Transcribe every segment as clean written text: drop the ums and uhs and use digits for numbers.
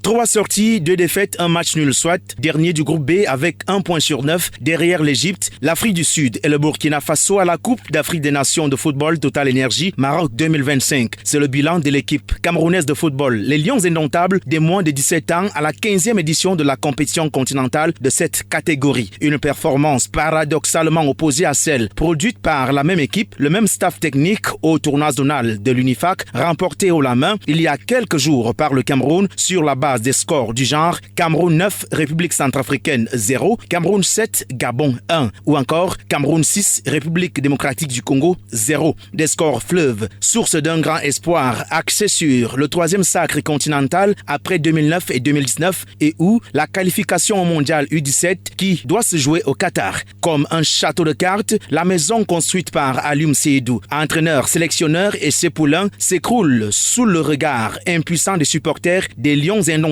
3 sorties, 2 défaites, 1 match nul, soit dernier du groupe B avec 1 point sur 9 derrière l'Égypte, l'Afrique du Sud et le Burkina Faso à la Coupe d'Afrique des Nations de football Total Énergie Maroc 2025. C'est le bilan de l'équipe camerounaise de football. Les Lions indomptables des moins de 17 ans à la 15e édition de la compétition continentale de cette catégorie. Une performance paradoxalement opposée à celle produite par la même équipe, le même staff technique au tournoi zonal de l'UNIFAC, remporté haut la main il y a quelques jours par le Cameroun sur la base des scores du genre Cameroun 9, République centrafricaine 0, Cameroun 7, Gabon 1 ou encore Cameroun 6, République démocratique du Congo 0. Des scores fleuves, source d'un grand espoir axé sur le 3e sacre continental après 2009 et 2019 et où la qualification au mondial U17 qui doit se jouer au Qatar. Comme un château de cartes, la maison construite par Alioum Seydou, entraîneur, sélectionneur et ses poulains s'écroule sous le regard impuissant des supporters des Lions indomptables.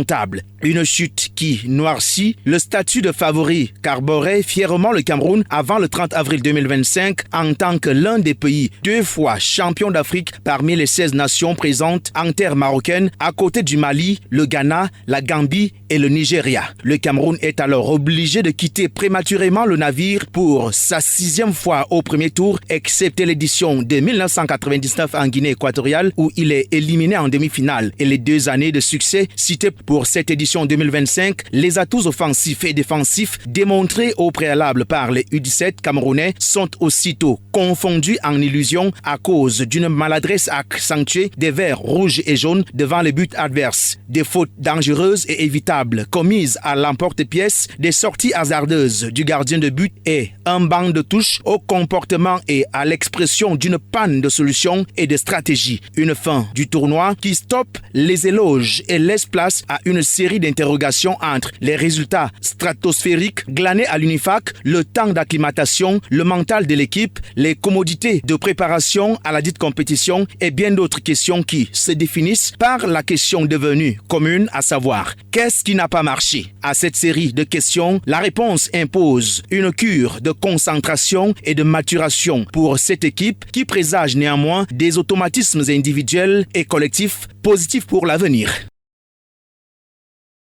Une chute qui noircit le statut de favori qu'arborait fièrement le Cameroun avant le 30 avril 2025 en tant que l'un des pays 2 fois champion d'Afrique parmi les 16 nations présentes en terre marocaine à côté du Mali, le Ghana, la Gambie et le Nigeria. Le Cameroun est alors obligé de quitter prématurément le navire pour sa 6e fois au premier tour, excepté l'édition de 1999 en Guinée équatoriale où il est éliminé en demi-finale et les 2 années de succès citées pour cette édition 2025, les atouts offensifs et défensifs démontrés au préalable par les U17 camerounais sont aussitôt confondus en illusion à cause d'une maladresse accentuée des verts rouges et jaunes devant les buts adverses, des fautes dangereuses et évitables commises à l'emporte-pièce, des sorties hasardeuses du gardien de but et un banc de touche au comportement et à l'expression d'une panne de solutions et de stratégie. Une fin du tournoi qui stoppe les éloges et laisse place à une série d'interrogations entre les résultats stratosphériques glanés à l'UNIFAC, le temps d'acclimatation, le mental de l'équipe, les commodités de préparation à la dite compétition et bien d'autres questions qui se définissent par la question devenue commune, à savoir qu'est-ce qui n'a pas marché? À cette série de questions, la réponse impose une cure de concentration et de maturation pour cette équipe qui présage néanmoins des automatismes individuels et collectifs positifs pour l'avenir.